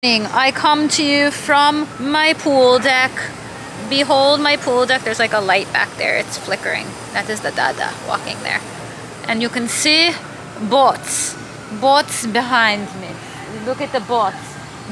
I come to you from my pool deck. Behold my pool deck. There's like a light back there. It's flickering. That is the Dada walking there. And you can see boats. Boats behind me. Look at the boats.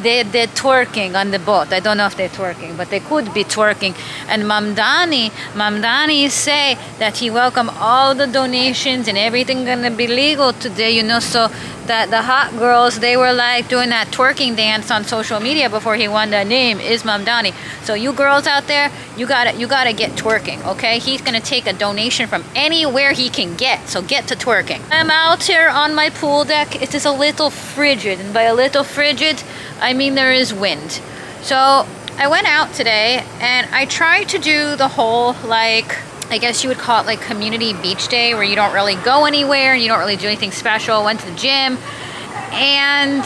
They're twerking on the boat. I don't know if they're twerking, but they could be twerking. And Mamdani say that he welcome all the donations and everything gonna be legal today, you know, so that the hot girls, they were like doing that twerking dance on social media before he won the name is Mamdani. So you girls out there, you gotta get twerking, okay? He's gonna take a donation from anywhere he can get, so get to twerking. I'm out here on my pool deck. It is a little frigid, and by a little frigid, I mean there is wind. So I went out today and I tried to do the whole, like, I guess you would call it like community beach day, where you don't really go anywhere, you don't really do anything special. Went to the gym, and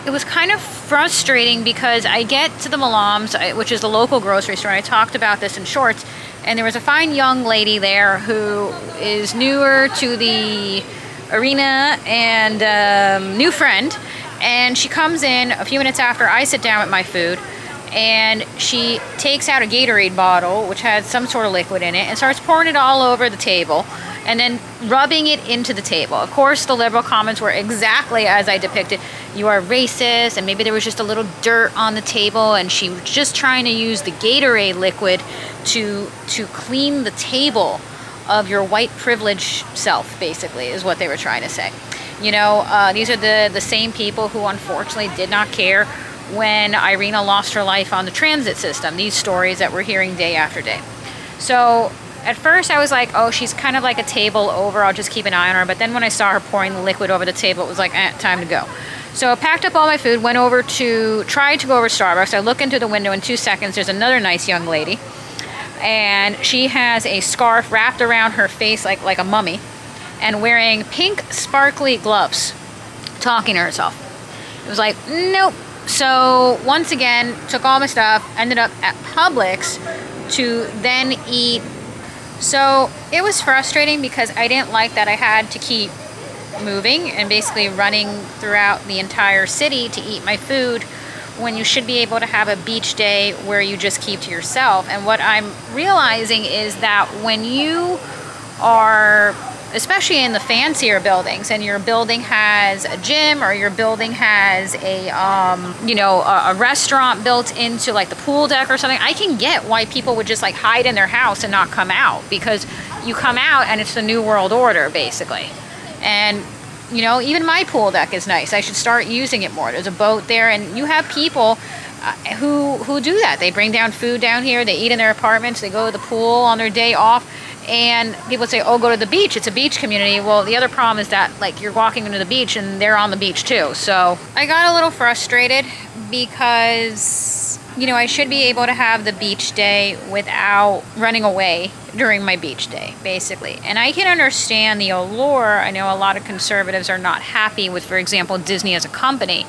it was kind of frustrating because I get to the Malam's, which is the local grocery store. I talked about this in shorts, and there was a fine young lady there who is newer to the arena and new friend. And she comes in a few minutes after I sit down with my food, and she takes out a Gatorade bottle, which had some sort of liquid in it, and starts pouring it all over the table and then rubbing it into the table. Of course, the liberal comments were exactly as I depicted. You are racist, and maybe there was just a little dirt on the table, and she was just trying to use the Gatorade liquid to clean the table of your white privilege self, basically, is what they were trying to say. You know, these are the same people who unfortunately did not care when Irina lost her life on the transit system. These stories that we're hearing day after day. So at first I was like, oh, she's kind of like a table over. I'll just keep an eye on her. But then when I saw her pouring the liquid over the table, it was like, time to go. So I packed up all my food, tried to go over to Starbucks. I look into the window in 2 seconds. There's another nice young lady. And she has a scarf wrapped around her face like a mummy, and wearing pink sparkly gloves, talking to herself. It was like, nope. So once again, took all my stuff, ended up at Publix to then eat. So it was frustrating because I didn't like that I had to keep moving and basically running throughout the entire city to eat my food, when you should be able to have a beach day where you just keep to yourself. And what I'm realizing is that when you are, especially in the fancier buildings, and your building has a gym, or your building has a restaurant built into like the pool deck or something, I can get why people would just like hide in their house and not come out, because you come out and it's the new world order basically. And you know, even my pool deck is nice. I should start using it more. There's a boat there, and you have people who do that. They bring down food down here, they eat in their apartments, they go to the pool on their day off. And people say, oh, go to the beach. It's a beach community. Well, the other problem is that like you're walking into the beach and they're on the beach too. So I got a little frustrated because, you know, I should be able to have the beach day without running away during my beach day, basically. And I can understand the allure. I know a lot of conservatives are not happy with, for example, Disney as a company.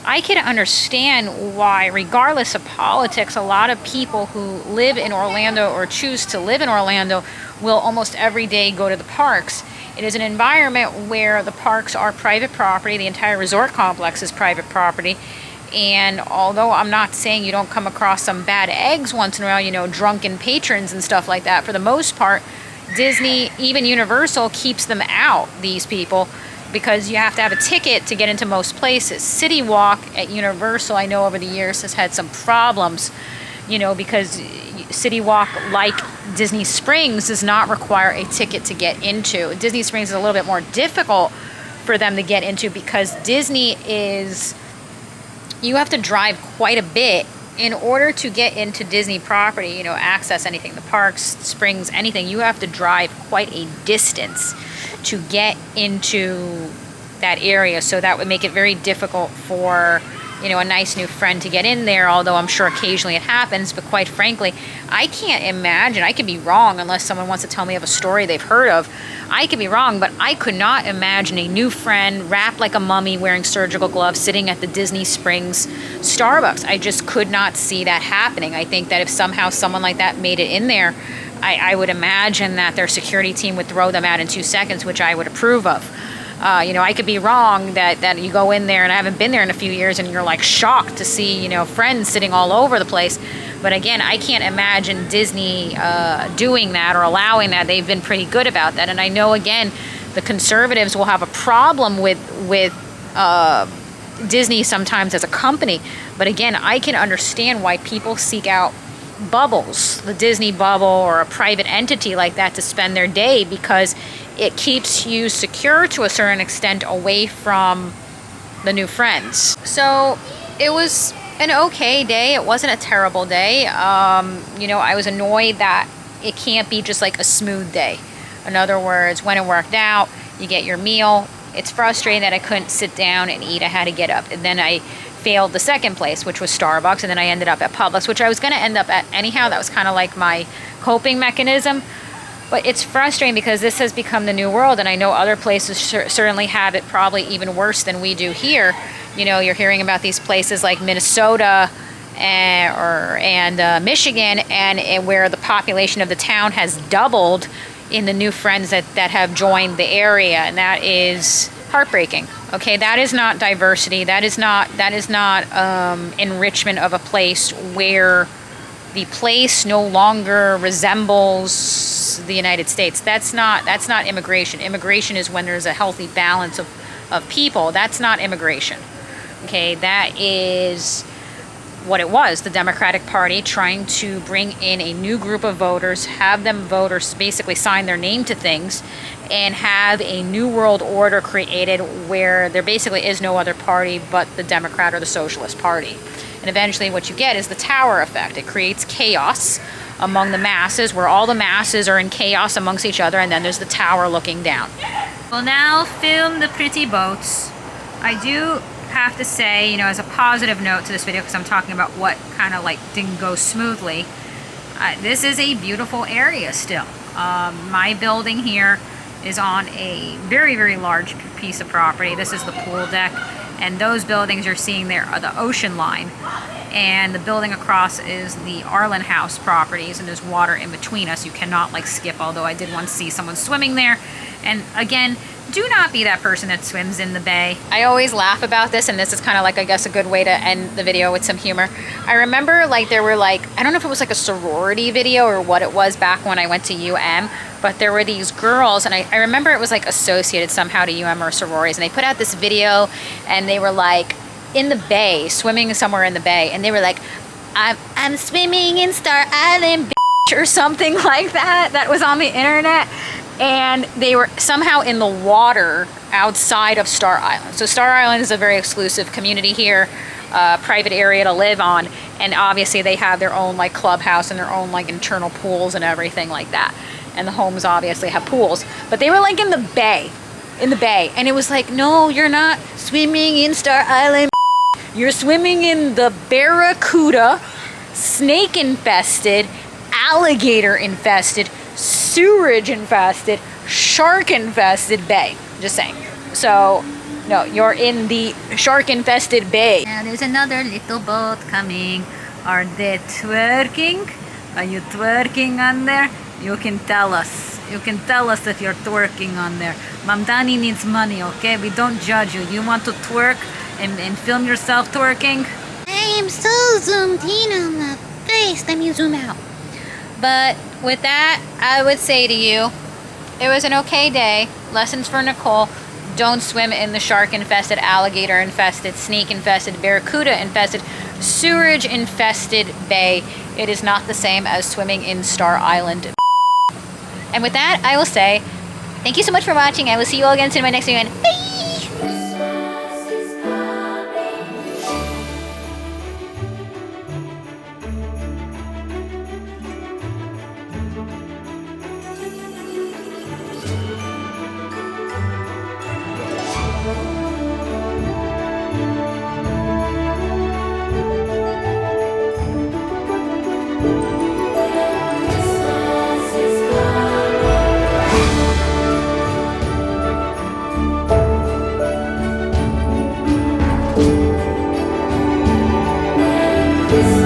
I can understand why, regardless of politics, a lot of people who live in Orlando or choose to live in Orlando will almost every day go to the parks. It is an environment where the parks are private property. The entire resort complex is private property. And although I'm not saying you don't come across some bad eggs once in a while, you know, drunken patrons and stuff like that, for the most part, Disney, even Universal, keeps them out, these people, because you have to have a ticket to get into most places. City Walk at Universal, I know over the years, has had some problems, you know, because City Walk, like Disney Springs, does not require a ticket to get into. Disney Springs is a little bit more difficult for them to get into because Disney is, you have to drive quite a bit in order to get into Disney property, you know, access anything, the parks, springs, anything. You have to drive quite a distance to get into that area. So that would make it very difficult for, you know, a nice new friend to get in there, although I'm sure occasionally it happens. But quite frankly, I can't imagine, I could be wrong unless someone wants to tell me of a story they've heard of. I could be wrong, but I could not imagine a new friend wrapped like a mummy wearing surgical gloves sitting at the Disney Springs Starbucks. I just could not see that happening. I think that if somehow someone like that made it in there, I would imagine that their security team would throw them out in 2 seconds, which I would approve of. I could be wrong that you go in there, and I haven't been there in a few years, and you're like shocked to see, friends sitting all over the place. But again, I can't imagine Disney doing that or allowing that. They've been pretty good about that. And I know, again, the conservatives will have a problem with Disney sometimes as a company. But again, I can understand why people seek out bubbles, the Disney bubble or a private entity like that, to spend their day, because it keeps you secure to a certain extent away from the new friends. So it was an okay day. It wasn't a terrible day. I was annoyed that it can't be just like a smooth day. In other words, when it worked out, you get your meal. It's frustrating that I couldn't sit down and eat. I had to get up. And then I failed the second place, which was Starbucks, and then I ended up at Publix, which I was going to end up at anyhow. That was kind of like my coping mechanism. But it's frustrating because this has become the new world, and I know other places certainly have it probably even worse than we do here. You're hearing about these places like Minnesota and Michigan, and where the population of the town has doubled in the new friends that have joined the area, and that is heartbreaking. Okay, that is not diversity. That is not enrichment of a place where the place no longer resembles the United States. That's not immigration. Immigration is when there's a healthy balance of people. That's not immigration. Okay, that is what it was, the Democratic Party trying to bring in a new group of voters, have them voters basically sign their name to things, and have a new world order created where there basically is no other party but the Democrat or the Socialist Party. And eventually what you get is the tower effect. It creates chaos among the masses, where all the masses are in chaos amongst each other, and then there's the tower looking down. We'll now film the pretty boats. I do have to say, as a positive note to this video, because I'm talking about what kind of like didn't go smoothly, this is a beautiful area still. My building here is on a very, very large piece of property. This is the pool deck, and those buildings you're seeing there are the ocean line, and the building across is the Arlen House properties, and there's water in between us. You cannot like skip, although I did once see someone swimming there. And again, do not be that person that swims in the bay. I always laugh about this, and this is kind of like, I guess, a good way to end the video with some humor. I remember there were I don't know if it was like a sorority video or what it was back when I went to UM, but there were these girls, and I remember it was like associated somehow to UM or sororities, and they put out this video, and they were like in the bay, swimming somewhere in the bay, and they were like, I'm swimming in Star Island, bitch, or something like that. That was on the internet. And they were somehow in the water outside of Star Island. So Star Island is a very exclusive community here, private area to live on. And obviously they have their own like clubhouse and their own like internal pools and everything like that. And the homes obviously have pools. But they were like in the bay. And it was like, no, you're not swimming in Star Island. You're swimming in the barracuda, snake infested, alligator infested, sewerage infested, shark infested bay. Just saying. So no, you're in the shark infested bay. Now there's another little boat coming. Are they twerking? Are you twerking on there? You can tell us. You can tell us if you're twerking on there. Mam Dani needs money, okay? We don't judge you. You want to twerk and film yourself twerking? I am so zoomed in on my face. Let me zoom out. But with that, I would say to you, it was an okay day. Lessons for Nicole: don't swim in the shark-infested, alligator-infested, snake-infested, barracuda-infested, sewerage-infested bay. It is not the same as swimming in Star Island. And with that, I will say, thank you so much for watching. I will see you all again soon in my next video. Bye! This